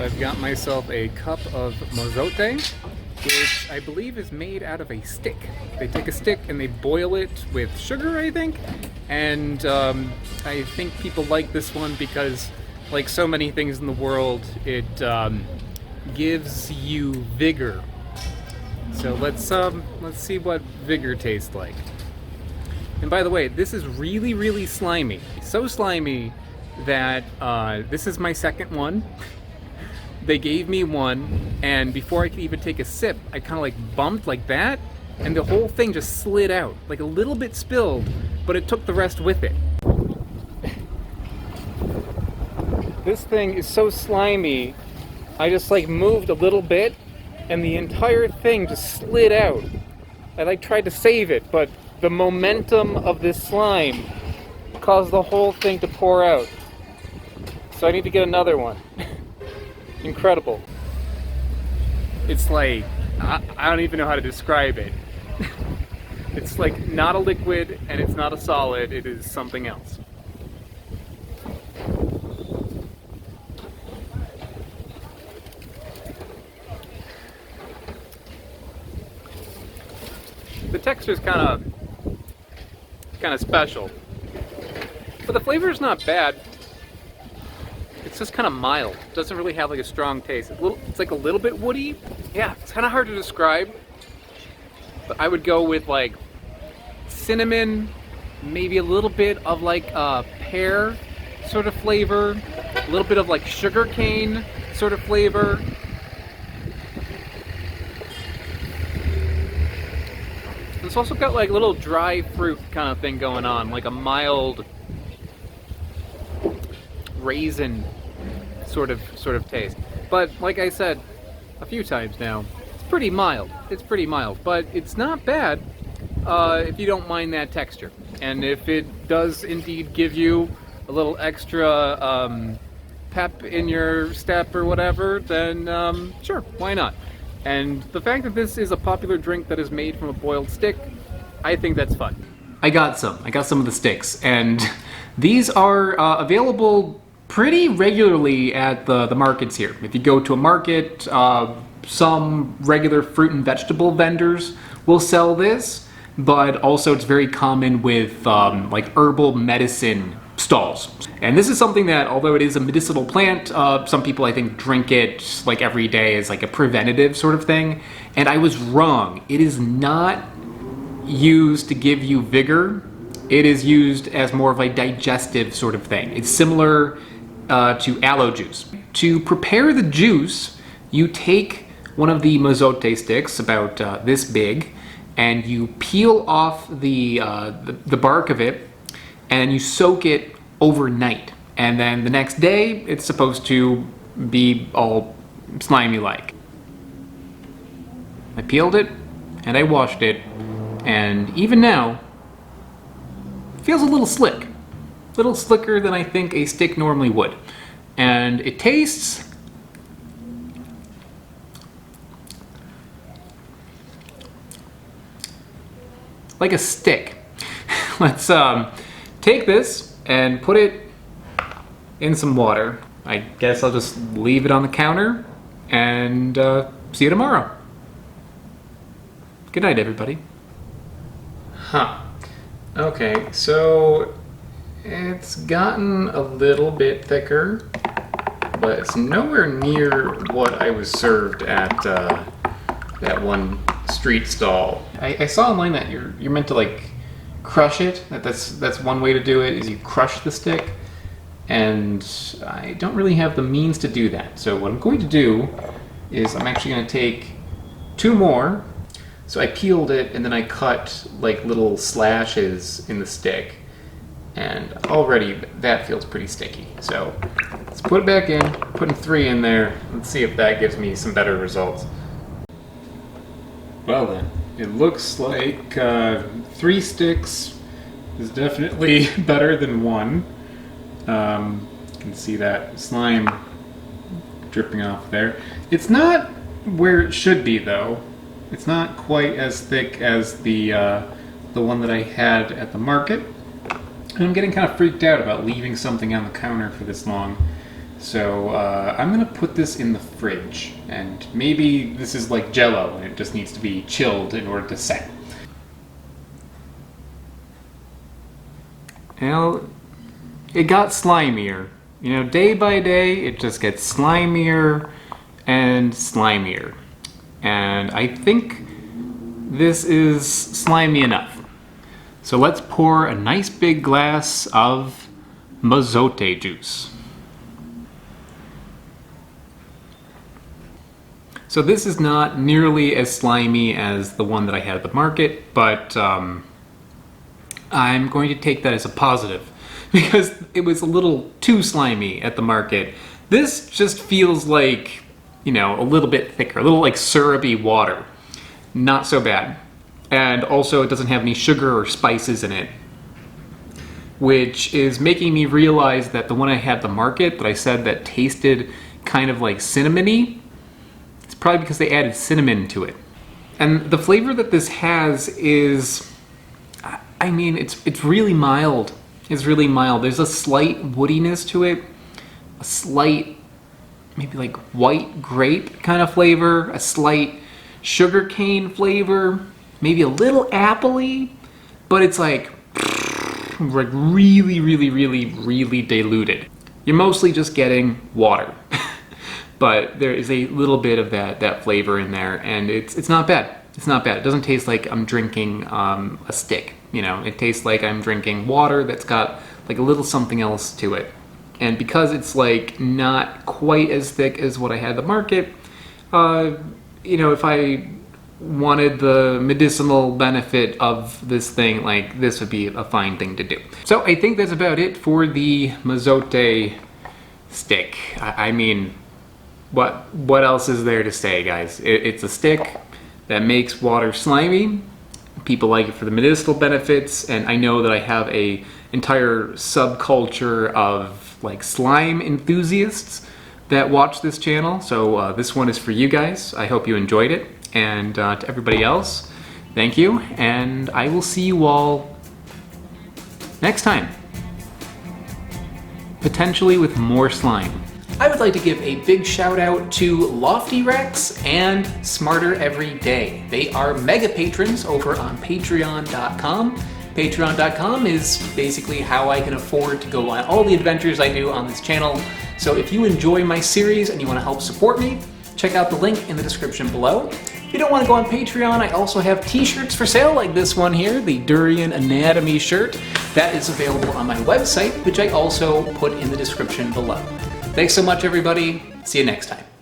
I've got myself a cup of Mozote, which I believe is made out of a stick. They take a stick and they boil it with sugar, I think, and I think people like this one because, like so many things in the world, it gives you vigor. So let's see what vigor tastes like. And by the way, this is really, really slimy. So slimy that this is my second one. They gave me one, and before I could even take a sip, I kind of like bumped like that, and the whole thing just slid out. Like a little bit spilled, but it took the rest with it. This thing is so slimy, I just like moved a little bit, and the entire thing just slid out. I like tried to save it, but the momentum of this slime caused the whole thing to pour out. So I need to get another one. Incredible. It's like, I don't even know how to describe it. It's like not a liquid and it's not a solid, it is something else. The texture is kind of special, but the flavor is not bad. It's just kind of mild. It doesn't really have like a strong taste. It's like a little bit woody. Yeah, it's kind of hard to describe, but I would go with like cinnamon, maybe a little bit of like a pear sort of flavor, a little bit of like sugar cane sort of flavor. It's also got like a little dry fruit kind of thing going on, like a mild raisin sort of taste. But like I said a few times now, it's pretty mild. It's pretty mild, but it's not bad if you don't mind that texture. And if it does indeed give you a little extra pep in your step or whatever, then sure, why not? And the fact that this is a popular drink that is made from a boiled stick, I think that's fun. I got some of the sticks, and these are available pretty regularly at the markets here. If you go to a market, some regular fruit and vegetable vendors will sell this, but also it's very common with like herbal medicine stalls. And this is something that, although it is a medicinal plant, some people I think drink it like every day as like a preventative sort of thing. And I was wrong. It is not used to give you vigor. It is used as more of a digestive sort of thing. It's similar to aloe juice. To prepare the juice, you take one of the Mozote sticks, about this big, and you peel off the bark of it, and you soak it overnight. And then the next day, it's supposed to be all slimy-like. I peeled it, and I washed it, and even now, it feels a little slick. A little slicker than I think a stick normally would. And it tastes like a stick. Let's take this and put it in some water. I guess I'll just leave it on the counter and see you tomorrow. Good night, everybody. Okay, so it's gotten a little bit thicker, but it's nowhere near what I was served at that one street stall. I saw online that you're meant to like crush it. That's one way to do it, is you crush the stick, and I don't really have the means to do that. So what I'm going to do is I'm actually going to take two more. So I peeled it and then I cut like little slashes in the stick, and already that feels pretty sticky. So let's put it back in, putting 3 in there. Let's see if that gives me some better results. Well then, it looks like 3 sticks is definitely better than 1. You can see that slime dripping off there. It's not where it should be though. It's not quite as thick as the one that I had at the market. And I'm getting kind of freaked out about leaving something on the counter for this long. So I'm gonna put this in the fridge, and maybe this is like Jell-O and it just needs to be chilled in order to set. Well, it got slimier. You know, day by day it just gets slimier and slimier. And I think this is slimy enough. So let's pour a nice big glass of Mozote juice. So this is not nearly as slimy as the one that I had at the market, but I'm going to take that as a positive because it was a little too slimy at the market. This just feels like, you know, a little bit thicker, a little like syrupy water. Not so bad. And also it doesn't have any sugar or spices in it, which is making me realize that the one I had at the market that I said that tasted kind of like cinnamony, it's probably because they added cinnamon to it. And the flavor that this has is, I mean, it's really mild. It's really mild. There's a slight woodiness to it, a slight, maybe like white grape kind of flavor, a slight sugarcane flavor, maybe a little appley, but it's like really, really, really, really diluted. You're mostly just getting water. But there is a little bit of that flavor in there, and it's not bad. It's not bad. It doesn't taste like I'm drinking a stick. You know, it tastes like I'm drinking water that's got like a little something else to it. And because it's like not quite as thick as what I had at the market, you know, if I wanted the medicinal benefit of this thing, like this would be a fine thing to do. So I think that's about it for the Mozote stick. I mean, what else is there to say, guys? It's a stick that makes water slimy. People like it for the medicinal benefits, and I know that I have a entire subculture of like slime enthusiasts that watch this channel. So this one is for you guys. I hope you enjoyed it, and to everybody else, thank you, and I will see you all next time, potentially with more slime. I would like to give a big shout out to Loftyrex and Smarter Every Day. They are mega patrons over on patreon.com. Patreon.com is basically how I can afford to go on all the adventures I do on this channel. So if you enjoy my series and you want to help support me, check out the link in the description below. If you don't want to go on Patreon, I also have t-shirts for sale like this one here, the Durian Anatomy shirt. That is available on my website, which I also put in the description below. Thanks so much, everybody. See you next time.